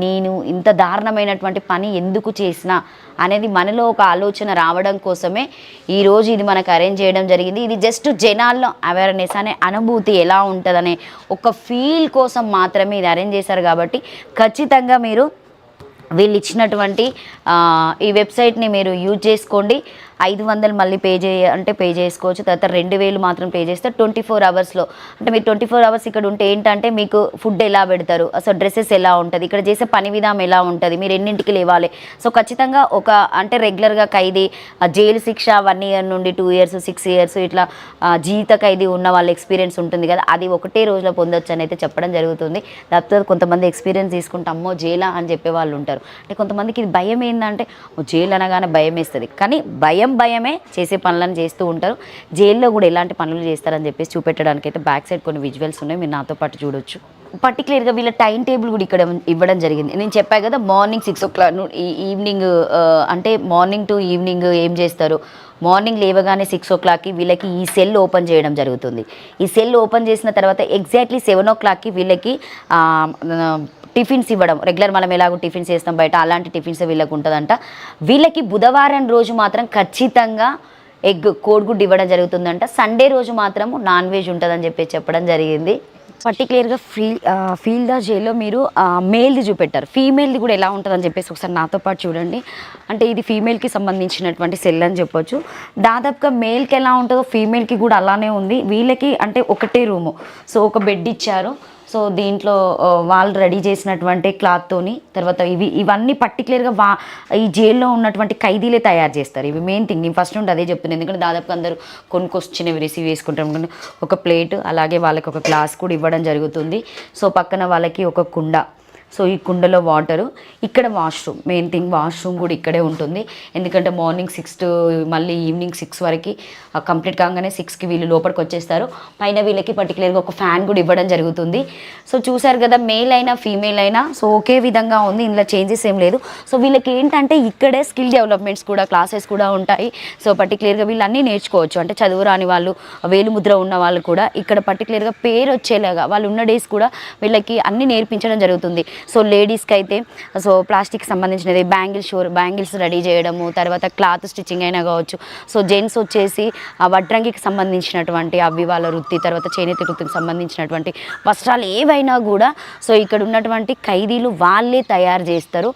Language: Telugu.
నేను ఇంత దారుణమైనటువంటి పని ఎందుకు చేసినా అనేది మనలో ఒక ఆలోచన రావడం కోసమే ఈరోజు ఇది మనకు అరేంజ్ చేయడం జరిగింది. ఇది జస్ట్ జనాల్లో అవేర్నెస్ అనే అనుభూతి ఎలా ఉంటుందనే ఒక ఫీల్ కోసం మాత్రమే ఇది అరేంజ్ చేశారు. కాబట్టి ఖచ్చితంగా మీరు వీళ్ళు ఇచ్చినటువంటి ఈ వెబ్సైట్ని మీరు యూజ్ చేసుకోండి. 500 మళ్ళీ పే చేసుకోవచ్చు. తర్వాత 2000 మాత్రం పే చేస్తే 24 అవర్స్లో, అంటే మీరు 24 అవర్స్ ఇక్కడ ఉంటే ఏంటంటే మీకు ఫుడ్ ఎలా పెడతారు, అసలు డ్రెస్సెస్ ఎలా ఉంటుంది, ఇక్కడ చేసే పని విధానం ఎలా ఉంటుంది, మీరు ఎన్నింటికి లేవాలి. సో ఖచ్చితంగా అంటే రెగ్యులర్గా ఖైదీ జైలు శిక్ష 1 ఇయర్ నుండి 2 ఇయర్స్ 6 ఇయర్స్ ఇట్లా జీవిత ఖైదీ ఉన్న వాళ్ళ ఎక్స్పీరియన్స్ ఉంటుంది కదా, అది ఒకటే రోజులో పొందొచ్చు అని అయితే చెప్పడం జరుగుతుంది. లేకపోతే కొంతమంది ఎక్స్పీరియన్స్ తీసుకుంటే అమ్మో జైలా అని చెప్పే వాళ్ళు ఉంటారు. అంటే కొంతమందికి ఇది భయం ఏంటంటే జైలు అనగానే భయం వేస్తుంది, కానీ భయమే చేసే పనులను చేస్తూ ఉంటారు. జైల్లో కూడా ఎలాంటి పనులు చేస్తారని చెప్పేసి చూపెట్టడానికి అయితే బ్యాక్ సైడ్ కొన్ని విజువల్స్ ఉన్నాయి, మీరు నాతో పాటు చూడొచ్చు. పర్టికులర్గా వీళ్ళ టైం టేబుల్ కూడా ఇక్కడ ఇవ్వడం జరిగింది. నేను చెప్పాను కదా మార్నింగ్ 6 o'clock ఈవినింగ్, అంటే మార్నింగ్ టు ఈవినింగ్ ఏం చేస్తారు, మార్నింగ్ లేవగానే 6 o'clockకి వీళ్ళకి ఈ సెల్ ఓపెన్ చేయడం జరుగుతుంది. ఈ సెల్ ఓపెన్ చేసిన తర్వాత ఎగ్జాక్ట్లీ 7 o'clockకి వీళ్ళకి టిఫిన్స్ ఇవ్వడం. రెగ్యులర్ మనం ఎలాగో టిఫిన్స్ చేస్తాం బయట, అలాంటి టిఫిన్స్ వీళ్ళకి ఉంటుందంట. వీళ్ళకి బుధవారం రోజు మాత్రం ఖచ్చితంగా కోడిగుడ్డు ఇవ్వడం జరుగుతుందంట. సండే రోజు మాత్రము నాన్ వెజ్ ఉంటుందని చెప్పడం జరిగింది. పర్టికులర్గా ఫీల్డ్ జైల్లో మీరు మేల్ది చూపెట్టారు, ఫీమేల్ది కూడా ఎలా ఉంటుందని చెప్పేసి ఒకసారి నాతో పాటు చూడండి. అంటే ఇది ఫీమేల్కి సంబంధించినటువంటి సెల్ అని చెప్పొచ్చు. దాదాపుగా మేల్కి ఎలా ఉంటుందో ఫీమేల్కి కూడా అలానే ఉంది. వీళ్ళకి అంటే ఒకటే రూము, సో ఒక బెడ్ ఇచ్చారు. సో దీంట్లో వాళ్ళు రెడీ చేసినటువంటి క్లాత్తోని, తర్వాత ఇవన్నీ పర్టికులర్గా ఈ జైల్లో ఉన్నటువంటి ఖైదీలే తయారు చేస్తారు. ఇవి మెయిన్ థింగ్, నేను ఫస్ట్ నుండి అదే చెప్తున్నాను. ఎందుకంటే దాదాపుగా అందరూ కొనుక్కొచ్చినవి రిసీవ్ చేసుకుంటాం. ఒక ప్లేట్, అలాగే వాళ్ళకి ఒక గ్లాస్ కూడా ఇవ్వడం జరుగుతుంది. సో పక్కన వాళ్ళకి ఒక కుండ, సో ఈ కుండలో వాటరు, ఇక్కడ వాష్రూమ్, మెయిన్ థింగ్ వాష్రూమ్ కూడా ఇక్కడే ఉంటుంది. ఎందుకంటే మార్నింగ్ 6 to మళ్ళీ ఈవినింగ్ 6 వరకు కంప్లీట్ కాగానే 6కి వీళ్ళు లోపలికి వచ్చేస్తారు. పైన వీళ్ళకి పర్టికులర్గా ఒక ఫ్యాన్ కూడా ఇవ్వడం జరుగుతుంది. సో చూసారు కదా, మేల్ అయినా ఫీమేల్ అయినా సో ఒకే విధంగా ఉంది, ఇందులో చేంజెస్ ఏం లేదు. సో వీళ్ళకి ఏంటంటే ఇక్కడే స్కిల్ డెవలప్మెంట్స్ కూడా క్లాసెస్ కూడా ఉంటాయి. సో పర్టికులర్గా వీళ్ళు అన్నీ నేర్చుకోవచ్చు. అంటే చదువు రాని వాళ్ళు, వేలుముద్ర ఉన్న వాళ్ళు కూడా ఇక్కడ పర్టికులర్గా పేరు వచ్చేలాగా వాళ్ళు ఉన్న డేస్ కూడా వీళ్ళకి అన్నీ నేర్పించడం జరుగుతుంది. సో లేడీస్కి అయితే సో ప్లాస్టిక్ సంబంధించినది బ్యాంగిల్స్ రెడీ చేయడము, తర్వాత క్లాత్ స్టిచ్చింగ్ అయినా కావచ్చు. సో జెంట్స్ వచ్చేసి వడ్రంగికి సంబంధించినటువంటి అవి వాళ్ళ వృత్తి, తర్వాత చేనేత వృత్తికి సంబంధించినటువంటి వస్త్రాలు ఏవైనా కూడా సో ఇక్కడ ఉన్నటువంటి ఖైదీలు వాళ్ళే తయారు చేస్తారు.